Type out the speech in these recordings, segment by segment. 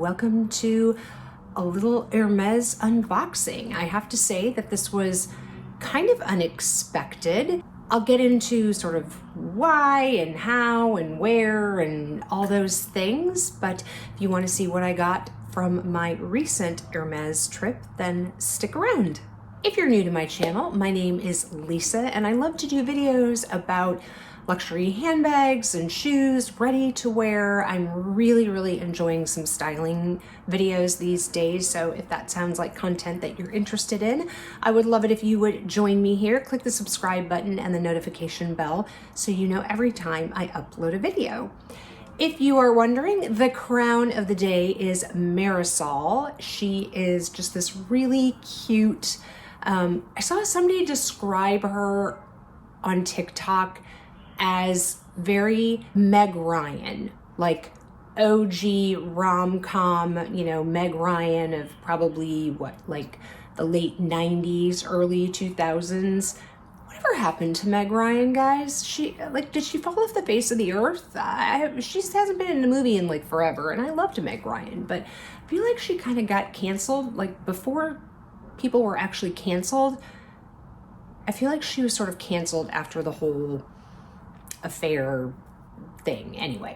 welcome to a little Hermes unboxing. I have to say that this was kind of unexpected. I'll get into sort of why and how and where and all those things, but if you want to see what I got from my recent Hermes trip, then stick around. If you're new to my channel, my name is Lisa and I love to do videos about luxury handbags and shoes, ready to wear. I'm really enjoying some styling videos these days, so if that sounds like content that you're interested in, I would love it if you would join me here. Click the subscribe button and the notification bell so you know every time I upload a video. If you are wondering, the crown of the day is Marisol. She is just this really cute, I saw somebody describe her on TikTok as very Meg Ryan, like OG rom-com, you know, Meg Ryan of probably like the late 90s, early 2000s. Whatever happened to Meg Ryan, guys? Did she fall off the face of the earth? She hasn't been in a movie in like forever, and I loved Meg Ryan, but I feel like she kind of got canceled, like before people were actually canceled. I feel like she was sort of canceled after the whole affair thing. Anyway,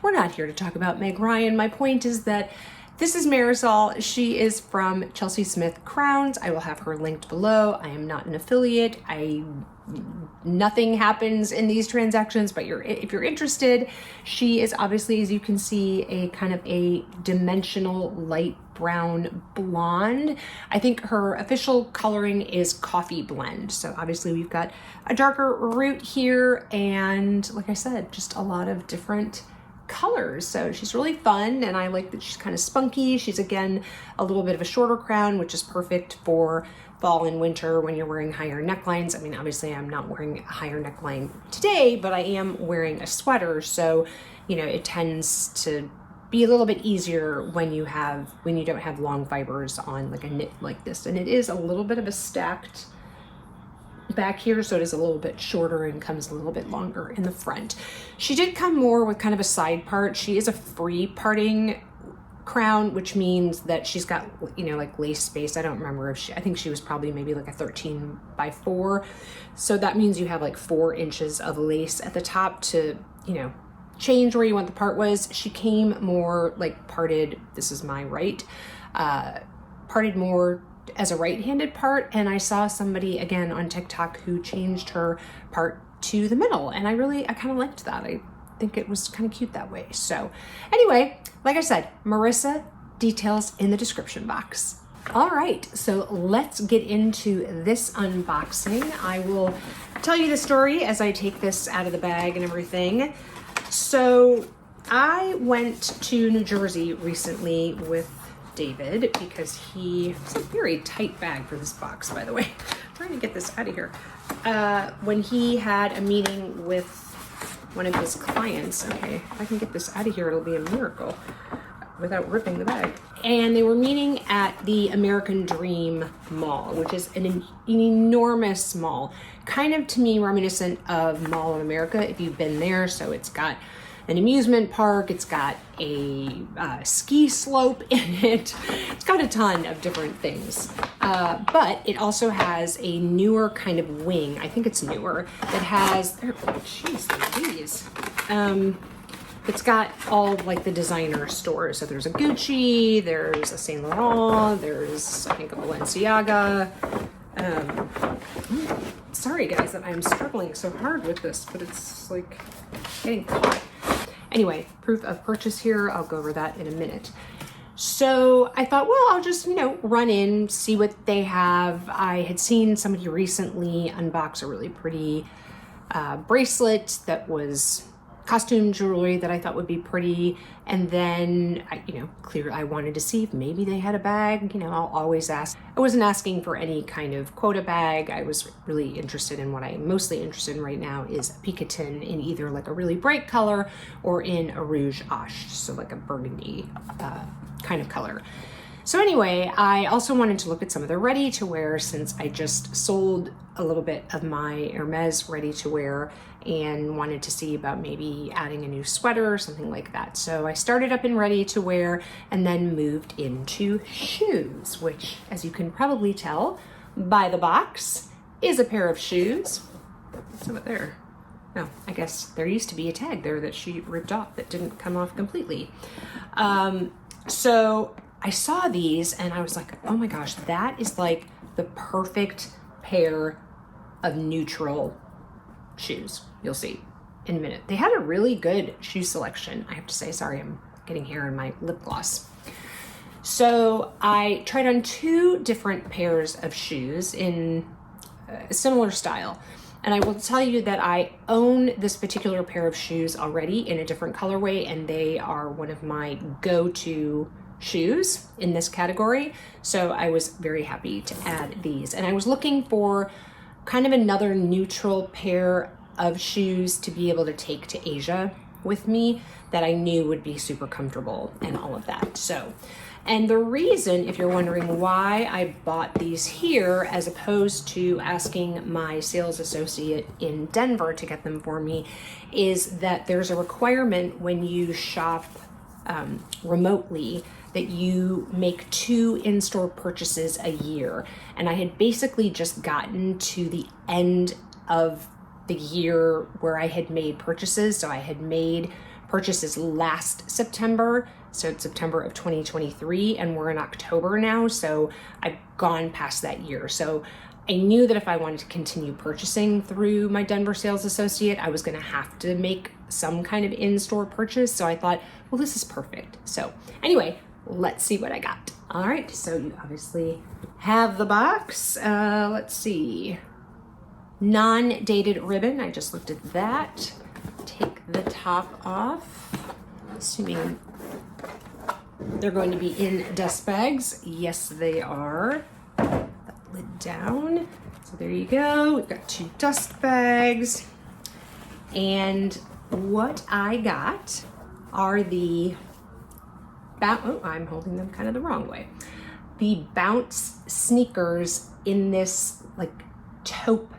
we're not here to talk about Meg Ryan. My point is that this is Marisol. She is from Chelsea Smith Crowns. I will have her linked below. I am not an affiliate. Nothing happens in these transactions, but if you're interested, she is obviously, as you can see, a kind of a dimensional light brown blonde. I think her official coloring is coffee blend. So obviously we've got a darker root here and, like I said, just a lot of different colors. So she's really fun, and I like that she's kind of spunky. She's, again, a little bit of a shorter crown, which is perfect for fall and winter when you're wearing higher necklines. I mean, obviously I'm not wearing a higher neckline today, but I am wearing a sweater. So, you know, it tends to be a little bit easier when you don't have long fibers on like a knit like this. And it is a little bit of a stacked back here, so it is a little bit shorter and comes a little bit longer in the front. She did come more with kind of a side part. She is a free parting crown, which means that she's got, you know, like lace space. I don't remember if I think she was probably maybe like a 13x4. So that means you have like 4 inches of lace at the top to, you know, change where you want the part was. She came more like parted, this is my right, parted more as a right-handed part, and I saw somebody again on TikTok who changed her part to the middle, and I kind of liked that. I think it was kind of cute that way. So anyway, like I said, Marissa, details in the description box. All right, so let's get into this unboxing. I will tell you the story as I take this out of the bag and everything. So I went to New Jersey recently with David because it's a very tight bag for this box, by the way. I'm trying to get this out of here. When he had a meeting with one of his clients, okay, if I can get this out of here, it'll be a miracle without ripping the bag. And they were meeting at the American Dream Mall, which is an enormous mall, kind of to me reminiscent of Mall of America if you've been there. So it's got an amusement park, it's got a ski slope in it, it's got a ton of different things. But it also has a newer kind of wing, I think it's newer, that has, jeez Louise. It's got all like the designer stores. So there's a Gucci, there's a Saint Laurent, there's I think a Balenciaga. Sorry guys that I'm struggling so hard with this, but it's like getting caught. Anyway, proof of purchase here. I'll go over that in a minute. So I thought, well, I'll just, you know, run in, see what they have. I had seen somebody recently unbox a really pretty bracelet that was costume jewelry that I thought would be pretty. And then, I wanted to see if maybe they had a bag. You know, I'll always ask. I wasn't asking for any kind of quota bag. I was really interested in what I'm mostly interested in right now is a picotin in either like a really bright color or in a rouge ache, so like a burgundy kind of color. So anyway, I also wanted to look at some of the ready to wear since I just sold a little bit of my Hermes ready to wear and wanted to see about maybe adding a new sweater or something like that. So I started up in ready to wear and then moved into shoes, which, as you can probably tell by the box, is a pair of shoes. What's over there? No, I guess there used to be a tag there that she ripped off that didn't come off completely. So I saw these and I was like, oh my gosh, that is like the perfect pair of neutral shoes. You'll see in a minute. They had a really good shoe selection, I have to say. Sorry, I'm getting hair in my lip gloss. So I tried on 2 different pairs of shoes in a similar style. And I will tell you that I own this particular pair of shoes already in a different colorway, and they are one of my go-to shoes in this category. So I was very happy to add these. And I was looking for kind of another neutral pair of shoes to be able to take to Asia with me that I knew would be super comfortable and all of that. So, and the reason, if you're wondering why I bought these here as opposed to asking my sales associate in Denver to get them for me, is that there's a requirement when you shop remotely that you make 2 in-store purchases a year. And I had basically just gotten to the end of the year where I had made purchases. So I had made purchases last September. So it's September of 2023 and we're in October now. So I've gone past that year. So I knew that if I wanted to continue purchasing through my Denver sales associate, I was gonna have to make some kind of in-store purchase. So I thought, well, this is perfect. So anyway, let's see what I got. All right, so you obviously have the box. Let's see. Non-dated ribbon, I just looked at that. Take the top off, assuming they're going to be in dust bags. Yes, they are. That lid down. So there you go. We've got 2 dust bags. And what I got are the I'm holding them kind of the wrong way. The Bounce sneakers in this like taupe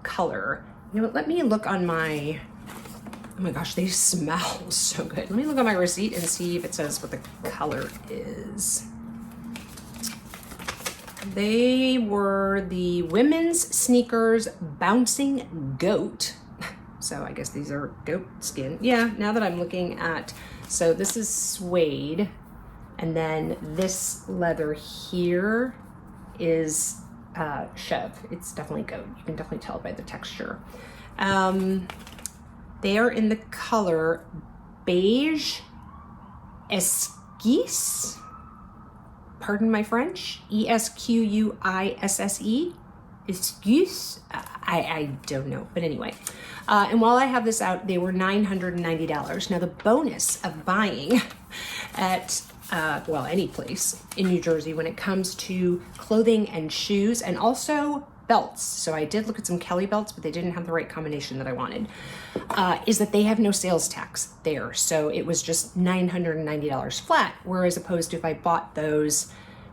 color. You know what, let me look on my, oh my gosh, they smell so good. Let me look on my receipt and see if it says what the color is. They were the women's sneakers Bouncing Goat. So I guess these are goat skin. Yeah, now that I'm looking at, so this is suede, and then this leather here is chev. It's definitely goat. You can definitely tell by the texture. They are in the color beige esquisse. Pardon my French. ESQUISSE. Esquisse. I don't know, but anyway. And while I have this out, they were $990. Now the bonus of buying at well, any place in New Jersey when it comes to clothing and shoes and also belts. So I did look at some Kelly belts, but they didn't have the right combination that I wanted, is that they have no sales tax there. So it was just $990 flat. Whereas opposed to if I bought those,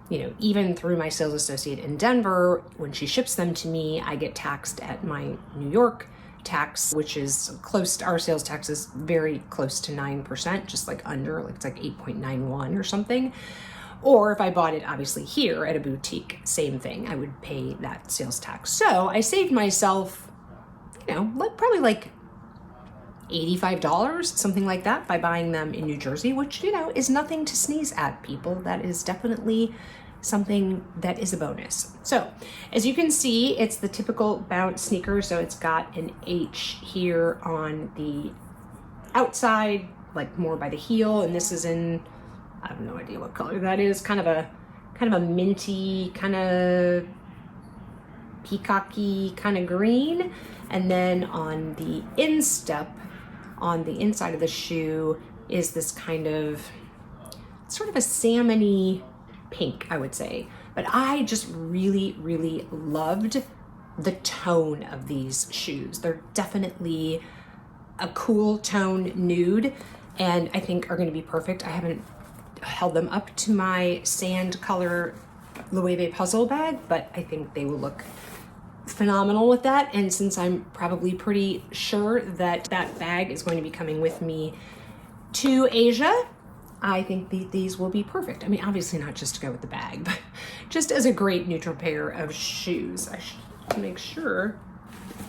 you know, even through my sales associate in Denver, when she ships them to me, I get taxed at my New York tax, which is close to, our sales tax is very close to 9%, just like under, like it's like 8.91 or something. Or if I bought it obviously here at a boutique, same thing, I would pay that sales tax. So I saved myself, you know, like probably like $85, something like that, by buying them in New Jersey, which, you know, is nothing to sneeze at, people. That is definitely something that is a bonus. So as you can see, it's the typical Bounce sneaker. So it's got an H here on the outside, like more by the heel. And this is in, I have no idea what color that is, kind of a minty, kind of peacocky kind of green. And then on the instep, on the inside of the shoe, is this kind of sort of a salmony pink, I would say. But I just really, really loved the tone of these shoes. They're definitely a cool tone nude, and I think are going to be perfect. I haven't held them up to my sand color Loewe puzzle bag, but I think they will look phenomenal with that. And since I'm probably pretty sure that that bag is going to be coming with me to Asia, I think these will be perfect. I mean, obviously not just to go with the bag, but just as a great neutral pair of shoes. I should make sure,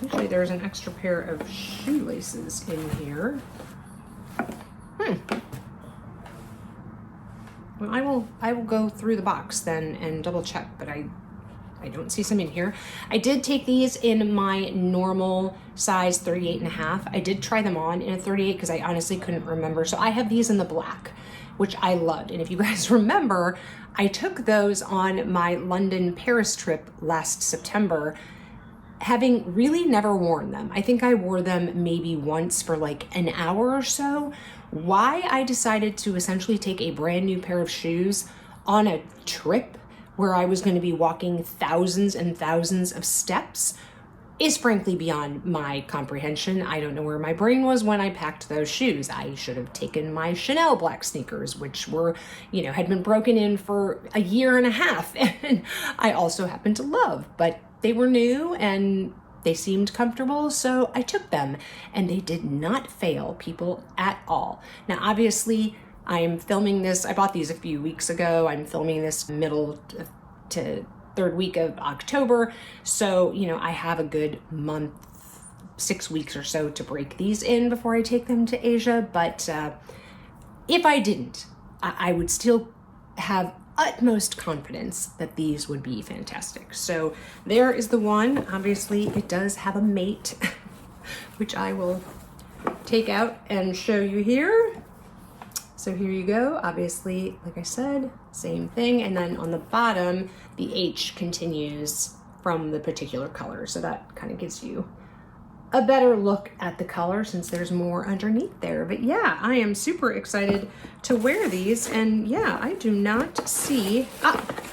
actually there's an extra pair of shoelaces in here. Well, I will go through the box then and double check, but I don't see some in here. I did take these in my normal size 38.5. I did try them on in a 38 because I honestly couldn't remember. So I have these in the black, which I loved. And if you guys remember, I took those on my London-Paris trip last September, having really never worn them. I think I wore them maybe once for like an hour or so. Why I decided to essentially take a brand new pair of shoes on a trip where I was going to be walking thousands and thousands of steps is frankly beyond my comprehension. I don't know where my brain was when I packed those shoes. I should have taken my Chanel black sneakers, which were, had been broken in for a year and a half, and I also happen to love, but they were new and they seemed comfortable, so I took them, and they did not fail people at all. Now, obviously, I'm filming this, I bought these a few weeks ago. I'm filming this middle to third week of October. So, I have a good month, 6 weeks or so to break these in before I take them to Asia. But if I didn't, I would still have utmost confidence that these would be fantastic. So there is the one. Obviously, it does have a mate, which I will take out and show you here. So here you go. Obviously, like I said, same thing. And then on the bottom, the H continues from the particular color. So that kind of gives you a better look at the color since there's more underneath there. But yeah, I am super excited to wear these. And yeah, I do not see,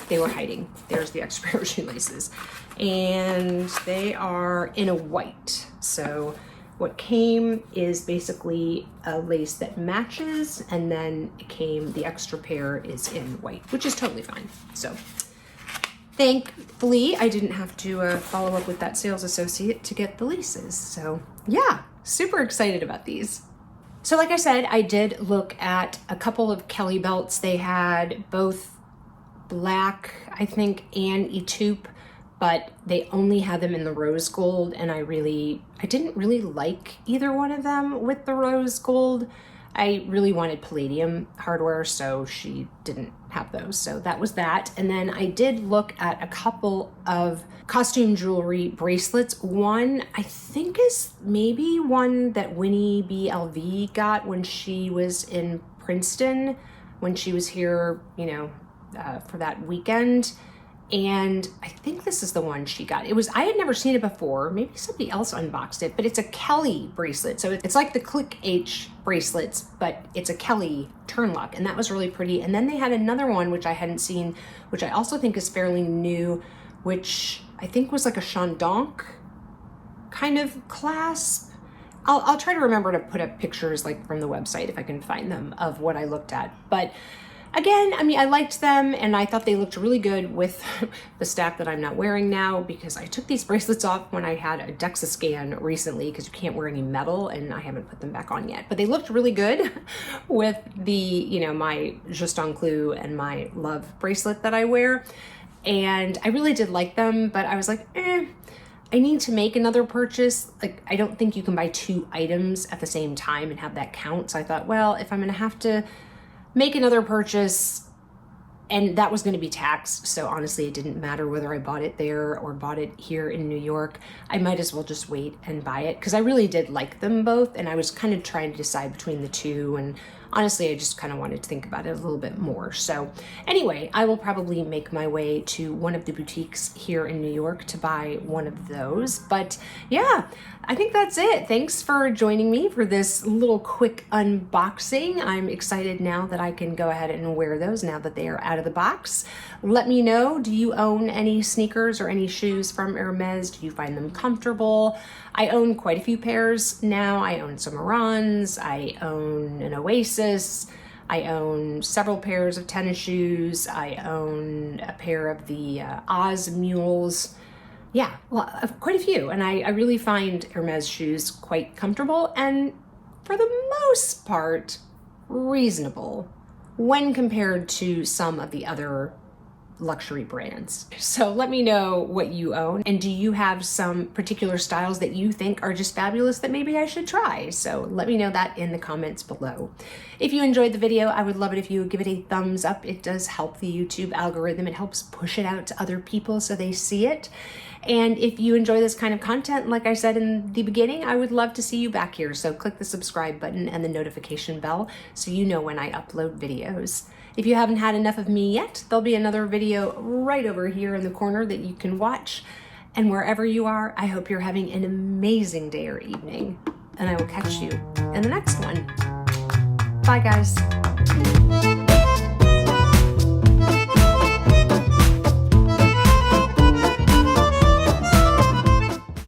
they were hiding. There's the extra pair of shoelaces. And they are in a white. So what came is basically a lace that matches, and then the extra pair is in white, which is totally fine. So thankfully, I didn't have to follow up with that sales associate to get the laces. So yeah, super excited about these. So like I said, I did look at a couple of Kelly belts. They had both black, I think, and Etoupe, but they only had them in the rose gold, and I didn't really like either one of them with the rose gold. I really wanted palladium hardware, so she didn't have those. So that was that. And then I did look at a couple of costume jewelry bracelets. One, I think, is maybe one that Winnie BLV got when she was in Princeton, when she was here, for that weekend. And I think this is the one she got. I had never seen it before. Maybe somebody else unboxed it, but it's a Kelly bracelet. So it's like the Click H bracelets, but it's a Kelly turn lock, and that was really pretty. And then they had another one, which I hadn't seen, which I also think is fairly new, which I think was like a Chandonk kind of clasp. I'll try to remember to put up pictures like from the website if I can find them of what I looked at. But again, I liked them, and I thought they looked really good with the stack that I'm not wearing now, because I took these bracelets off when I had a DEXA scan recently, because you can't wear any metal, and I haven't put them back on yet. But they looked really good with the, my Just en Clou and my Love bracelet that I wear. And I really did like them, but I was like, I need to make another purchase. Like, I don't think you can buy 2 items at the same time and have that count. So I thought, well, if I'm gonna have to make another purchase, and that was going to be taxed, so honestly it didn't matter whether I bought it there or bought it here in New York. I might as well just wait and buy it, because I really did like them both, and I was kind of trying to decide between the two, and honestly I just kind of wanted to think about it a little bit more. So anyway, I will probably make my way to one of the boutiques here in New York to buy one of those. But yeah, I think that's it. Thanks for joining me for this little quick unboxing. I'm excited now that I can go ahead and wear those now that they are out of the box. Let me know, do you own any sneakers or any shoes from Hermes? Do you find them comfortable? I own quite a few pairs now. I own some Marans, I own an Oasis, I own several pairs of tennis shoes. I own a pair of the Oz Mules. Yeah, well, quite a few. And I really find Hermes shoes quite comfortable and, for the most part, reasonable when compared to some of the other luxury brands. So let me know what you own, and do you have some particular styles that you think are just fabulous that maybe I should try? So let me know that in the comments below. If you enjoyed the video, I would love it if you would give it a thumbs up. It does help the YouTube algorithm. It helps push it out to other people so they see it. And if you enjoy this kind of content, like I said in the beginning, I would love to see you back here. So click the subscribe button and the notification bell so you know when I upload videos. If you haven't had enough of me yet, there'll be another video right over here in the corner that you can watch. And wherever you are, I hope you're having an amazing day or evening. And I will catch you in the next one. Bye, guys.